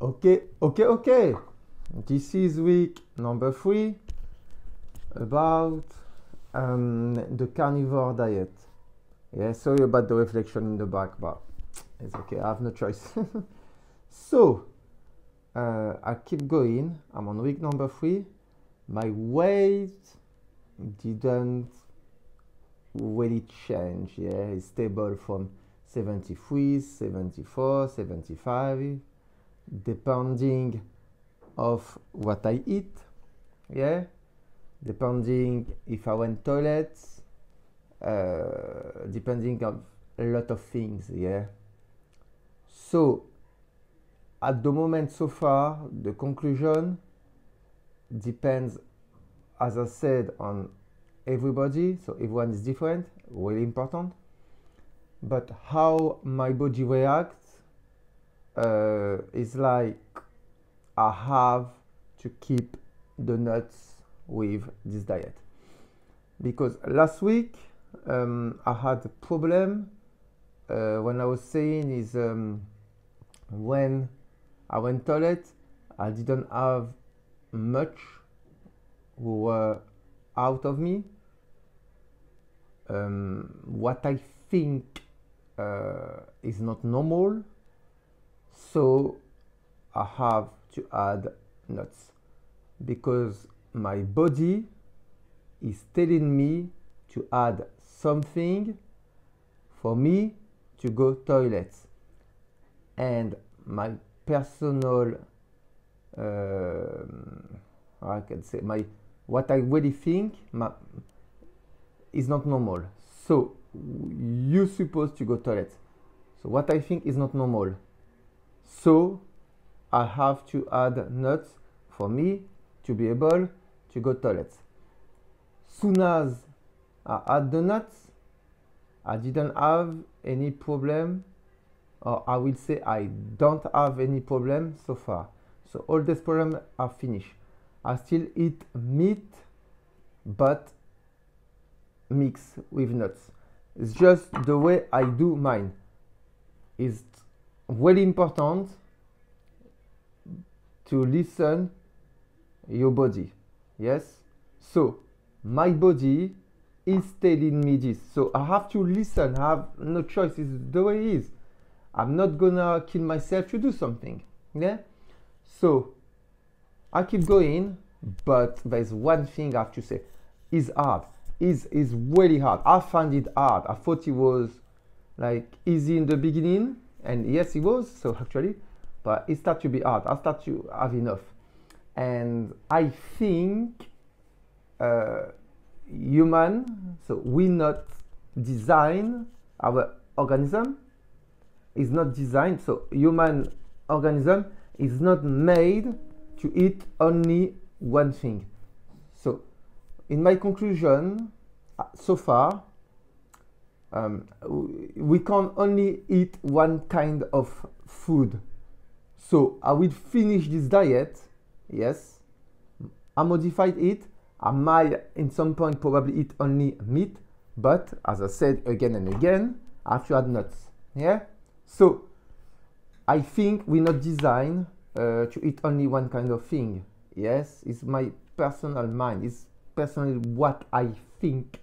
Okay. This is week number 3 about the carnivore diet. Yeah, sorry about the reflection in the back, but it's okay, I have no choice. So, I keep going. I'm on week number 3. My weight didn't really change. Yeah, it's stable from 73, 74, 75, depending of what I eat. Yeah, depending if I went toilets, depending on a lot of things. Yeah, so at the moment so far, the conclusion depends, as I said, on everybody. So everyone is different, really important. But how my body reacts is like I have to keep the nuts with this diet. Because last week I had a problem when I was saying is when I went toilet, I didn't have much who were out of me. What I think is not normal, so I have to add nuts because my body is telling me to add something for me to go toilet, and my personal I can say what I really think is not normal. So you're supposed to go toilet. So what I think is not normal. So I have to add nuts for me to be able to go toilet. Soon as I add the nuts, I didn't have any problem, or I will say I don't have any problem so far. So all these problems are finished. I still eat meat, but mix with nuts. It's just the way I do mine. It's very important to listen your body. Yes, so my body is telling me this, so I have to listen. I have no choice. It's the way it is. I'm not gonna kill myself to do something. Yeah, so I keep going, but there's one thing I have to say. It's hard. It's really hard. I find it hard. I thought it was like easy in the beginning, and yes, it was. So actually, but it started to be hard. I start to have enough, and I think human. So we not design our organism is not designed. So human organism is not made to eat only one thing. So in my conclusion so far, we can only eat one kind of food. So I will finish this diet. Yes, I modified it. I might in some point probably eat only meat, but as I said again and again, I have to add nuts. Yeah, so I think we're not designed to eat only one kind of thing. Yes, it's my personal mind. It's personally what I think.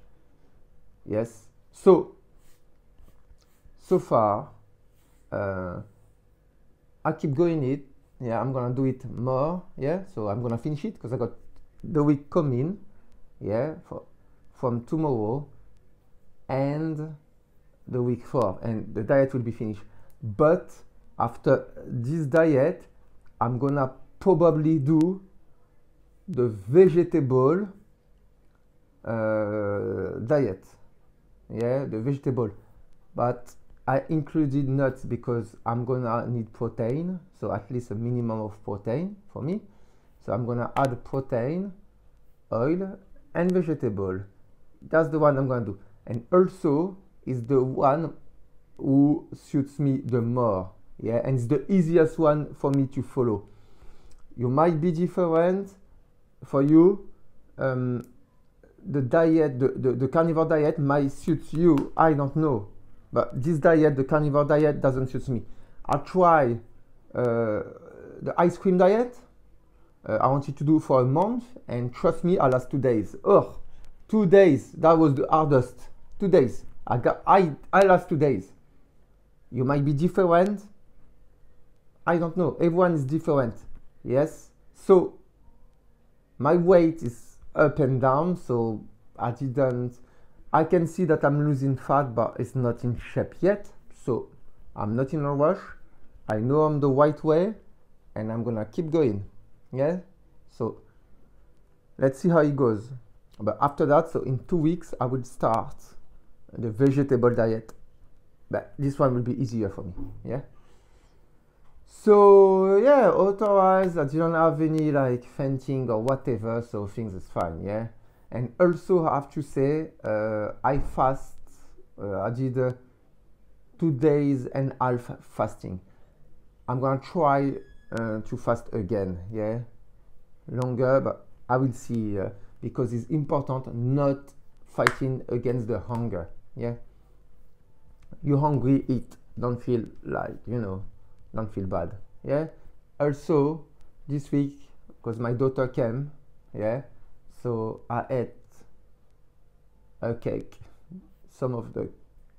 Yes, so far I keep going it. Yeah, I'm gonna do it more. Yeah, so I'm gonna finish it because I got the week coming. Yeah, from tomorrow and the week 4, and the diet will be finished. But after this diet, I'm gonna probably do the vegetable diet. Yeah, the vegetable, but I included nuts because I'm gonna need protein, so at least a minimum of protein for me. So I'm gonna add protein, oil, and vegetable. That's the one I'm gonna do, and also is the one who suits me the more. Yeah, and it's the easiest one for me to follow. You might be different for you. The diet, the carnivore diet might suit you. I don't know, but this diet, the carnivore diet, doesn't suit me. I try the ice cream diet. I wanted to do for a month, and trust me, I last 2 days. Oh, 2 days. That was the hardest. 2 days. I last 2 days. You might be different. I don't know. Everyone is different. Yes. So my weight is up and down. So I can see that I'm losing fat, but it's not in shape yet. So I'm not in a rush. I know I'm the right way, and I'm gonna keep going. Yeah. So let's see how it goes. But after that, so in 2 weeks, I will start the vegetable diet. But this one will be easier for me. Yeah. So yeah, otherwise I didn't have any like fainting or whatever, so things is fine. Yeah. And also I have to say, I fast. I did 2 days and half fasting. I'm gonna try to fast again, yeah, longer, but I will see, because it's important not fighting against the hunger. Yeah, you're hungry, eat. Don't feel like, don't feel bad. Yeah. Also this week, because my daughter came, yeah, so I ate a cake.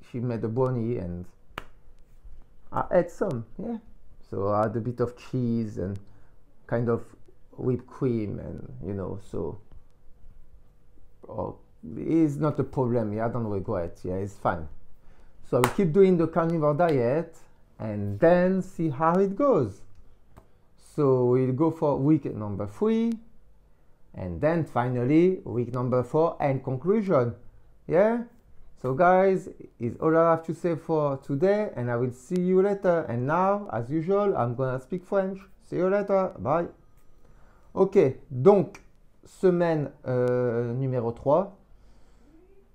She made a brownie and I ate some. Yeah. So I had a bit of cheese and kind of whipped cream, and so it's not a problem. Yeah, I don't regret. Yeah, it's fine. So I will keep doing the carnivore diet and then see how it goes. So we'll go for week number 3, and then finally week number 4 and conclusion. Yeah. So guys, is all I have to say for today, and I will see you later. And now, as usual, I'm gonna speak French. See you later. Bye. Ok, donc, semaine numéro 3.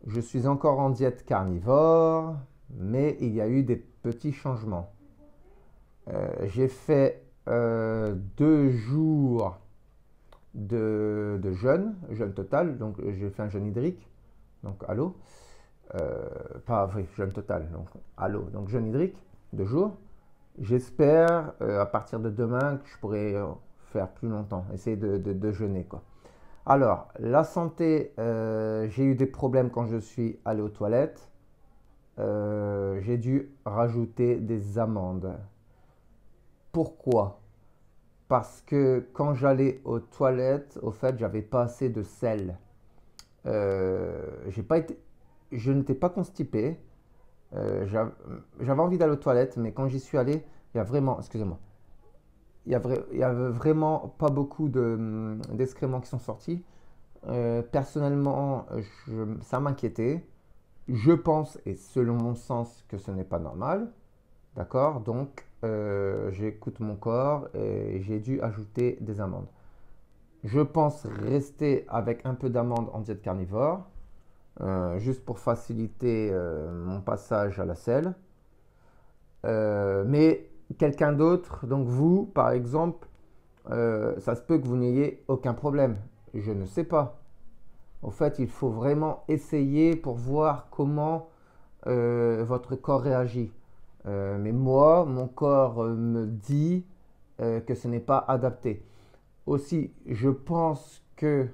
Je suis encore en diète carnivore, mais il y a eu des petits changements. J'ai fait 2 jours de jeûne total. Donc, j'ai fait un jeûne hydrique, donc à l'eau. Pas vrai, jeûne total, donc à l'eau, donc jeûne hydrique, 2 jours. J'espère à partir de demain que je pourrai faire plus longtemps, essayer de jeûner, quoi. Alors, la santé, j'ai eu des problèmes quand je suis allé aux toilettes. J'ai dû rajouter des amandes. Pourquoi? Parce que quand j'allais aux toilettes, au fait, j'avais pas assez de sel. Je n'étais pas constipé. J'avais envie d'aller aux toilettes, mais quand j'y suis allé, il y a vraiment, excusez-moi, il y avait vraiment pas beaucoup d'excréments qui sont sortis. Personnellement, ça m'inquiétait. Je pense, et selon mon sens, que ce n'est pas normal. D'accord? Donc, j'écoute mon corps et j'ai dû ajouter des amandes. Je pense rester avec un peu d'amandes en diète carnivore. Juste pour faciliter mon passage à la selle. Mais quelqu'un d'autre, donc vous par exemple, ça se peut que vous n'ayez aucun problème. Je ne sais pas. Au fait, il faut vraiment essayer pour voir comment votre corps réagit. Mais moi, mon corps me dit que ce n'est pas adapté. Aussi, je pense que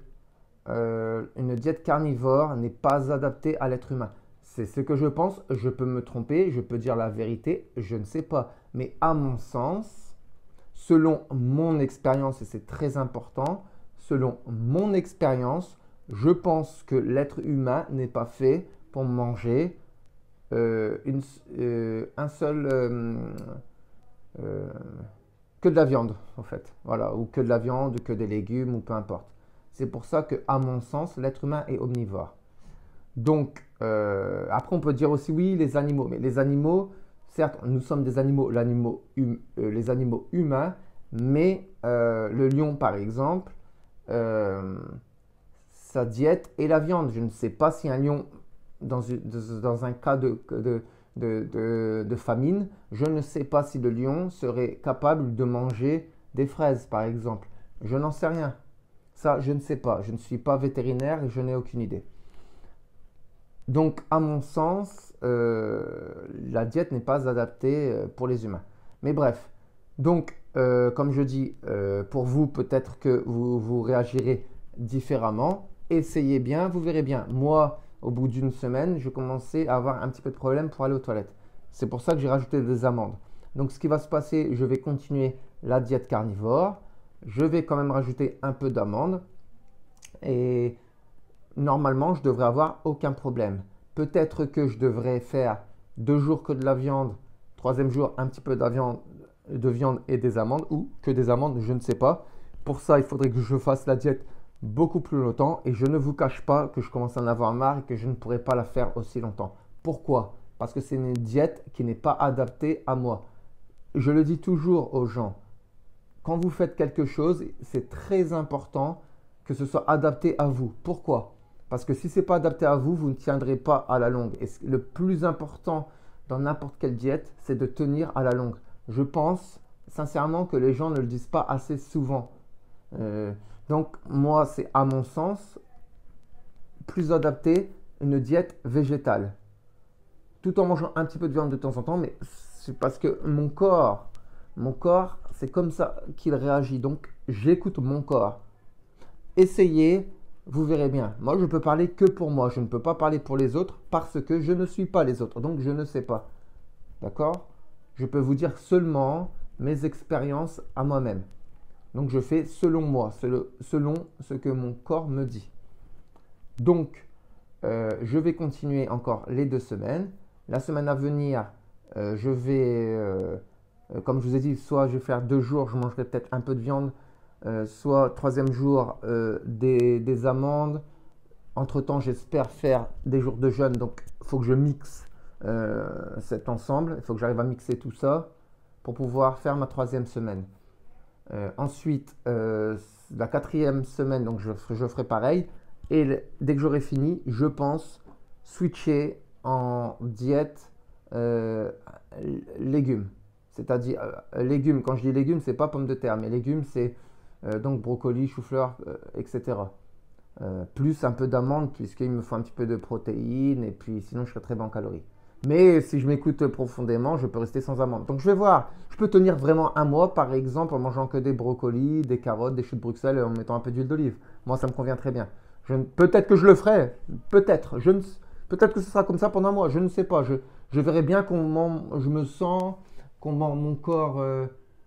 une diète carnivore n'est pas adaptée à l'être humain. C'est ce que je pense. Je peux me tromper, je peux dire la vérité, je ne sais pas. Mais à mon sens, selon mon expérience, et c'est très important, selon mon expérience, je pense que l'être humain n'est pas fait pour manger que de la viande, en fait. Voilà, ou que de la viande, que des légumes, ou peu importe. C'est pour ça que, à mon sens, l'être humain est omnivore. Donc, après, on peut dire aussi, oui, les animaux. Mais les animaux, certes, nous sommes des animaux, les animaux humains, mais le lion, par exemple, sa diète est la viande. Je ne sais pas si un lion, dans un cas de famine, je ne sais pas si le lion serait capable de manger des fraises, par exemple. Je n'en sais rien. Ça, je ne sais pas. Je ne suis pas vétérinaire et je n'ai aucune idée. Donc, à mon sens, la diète n'est pas adaptée pour les humains. Mais bref. Donc, comme je dis, pour vous, peut-être que vous réagirez différemment. Essayez bien, vous verrez bien. Moi, au bout d'une semaine, je commençais à avoir un petit peu de problème pour aller aux toilettes. C'est pour ça que j'ai rajouté des amandes. Donc, ce qui va se passer, je vais continuer la diète carnivore. Je vais quand même rajouter un peu d'amandes. Et normalement, je devrais avoir aucun problème. Peut-être que je devrais faire 2 jours que de la viande, troisième jour un petit peu de viande et des amandes, ou que des amandes, je ne sais pas. Pour ça, il faudrait que je fasse la diète beaucoup plus longtemps et je ne vous cache pas que je commence à en avoir marre et que je ne pourrai pas la faire aussi longtemps. Pourquoi? Parce que c'est une diète qui n'est pas adaptée à moi. Je le dis toujours aux gens, quand vous faites quelque chose, c'est très important que ce soit adapté à vous. Pourquoi? Parce que si ce n'est pas adapté à vous, vous ne tiendrez pas à la longue. Et le plus important dans n'importe quelle diète, c'est de tenir à la longue. Je pense sincèrement que les gens ne le disent pas assez souvent. Donc moi, c'est à mon sens plus adapté une diète végétale. Tout en mangeant un petit peu de viande de temps en temps, mais c'est parce que mon corps, c'est comme ça qu'il réagit. Donc j'écoute mon corps. Essayez, vous verrez bien. Moi, je peux parler que pour moi. Je ne peux pas parler pour les autres parce que je ne suis pas les autres. Donc je ne sais pas. D'accord? Je peux vous dire seulement mes expériences à moi-même. Donc je fais selon moi, selon ce que mon corps me dit. Donc je vais continuer encore les 2 semaines. La semaine à venir, je vais, comme je vous ai dit, soit je vais faire 2 jours, je mangerai peut-être un peu de viande, soit troisième jour des amandes. Entre-temps, j'espère faire des jours de jeûne, donc il faut que je mixe cet ensemble. Il faut que j'arrive à mixer tout ça pour pouvoir faire ma 3e semaine. Ensuite, la 4e semaine, donc je ferai pareil. Et dès que j'aurai fini, je pense switcher en diète légumes. C'est-à-dire, légumes, quand je dis légumes, c'est pas pommes de terre, mais légumes, c'est donc brocoli, chou-fleur, etc. Plus un peu d'amandes, puisqu'il me faut un petit peu de protéines, et puis sinon je serai très bas en calories. Mais si je m'écoute profondément, je peux rester sans amandes. Donc je vais voir, je peux tenir vraiment un mois, par exemple, en mangeant que des brocolis, des carottes, des choux de Bruxelles, et en mettant un peu d'huile d'olive. Moi, ça me convient très bien. Peut-être que je le ferai, peut-être. Peut-être que ce sera comme ça pendant un mois, je ne sais pas. Je verrai bien comment je me sens, comment mon corps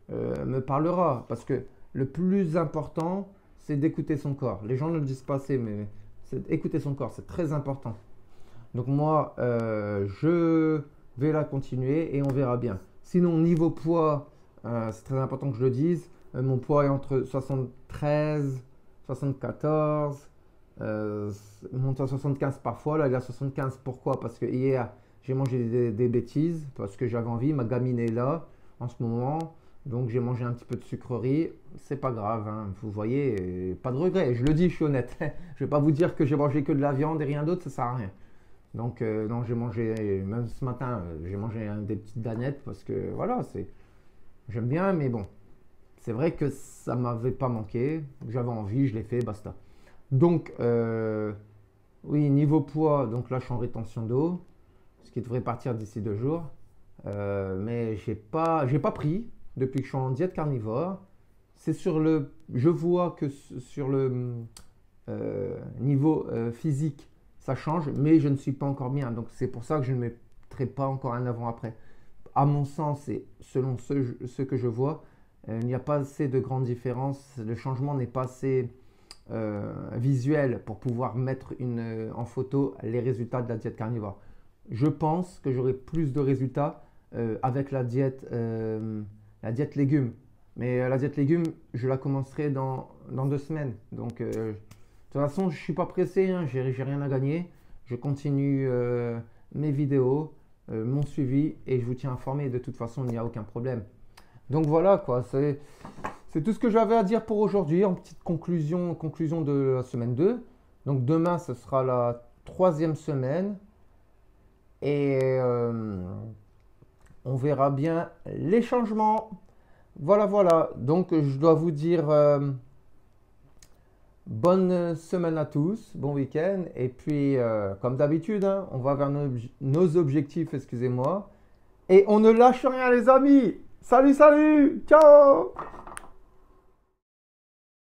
me parlera. Parce que le plus important, c'est d'écouter son corps. Les gens ne le disent pas assez, mais c'est écouter son corps, c'est très important. Donc moi, je vais la continuer et on verra bien. Sinon, niveau poids, c'est très important que je le dise. Mon poids est entre 73, 74, monte à 75 parfois. Là, il est à 75. Pourquoi? Parce que hier, j'ai mangé des bêtises, parce que j'avais envie. Ma gamine est là en ce moment. Donc j'ai mangé un petit peu de sucrerie, c'est pas grave, hein. Vous voyez, pas de regret, je le dis, je suis honnête. Je vais pas vous dire que j'ai mangé que de la viande et rien d'autre, ça sert à rien. Donc non, j'ai mangé, même ce matin, j'ai mangé des petites danettes parce que voilà, j'aime bien, mais bon, c'est vrai que ça m'avait pas manqué, j'avais envie, je l'ai fait, basta. Donc oui, niveau poids, donc là je suis en rétention d'eau, ce qui devrait partir d'ici 2 jours, mais j'ai pas pris depuis que je suis en diète carnivore. Je vois que sur le niveau physique, ça change, mais je ne suis pas encore bien. Donc c'est pour ça que je ne mettrai pas encore un avant-après. À mon sens, et selon ce que je vois, il n'y a pas assez de grandes différences. Le changement n'est pas assez visuel pour pouvoir mettre en photo les résultats de la diète carnivore. Je pense que j'aurai plus de résultats avec la diète légumes. Mais la diète légumes, je la commencerai dans 2 semaines. Donc, de toute façon, je ne suis pas pressé, hein, j'ai rien à gagner. Je continue mes vidéos, mon suivi, et je vous tiens informé. De toute façon, il n'y a aucun problème. Donc voilà, quoi. C'est tout ce que j'avais à dire pour aujourd'hui. En petite conclusion de la semaine 2. Donc demain, ce sera la 3e semaine. Et on verra bien les changements. Voilà. Donc, je dois vous dire bonne semaine à tous, bon week-end. Et puis, comme d'habitude, hein, on va vers nos objectifs, excusez-moi. Et on ne lâche rien, les amis. Salut, salut. Ciao.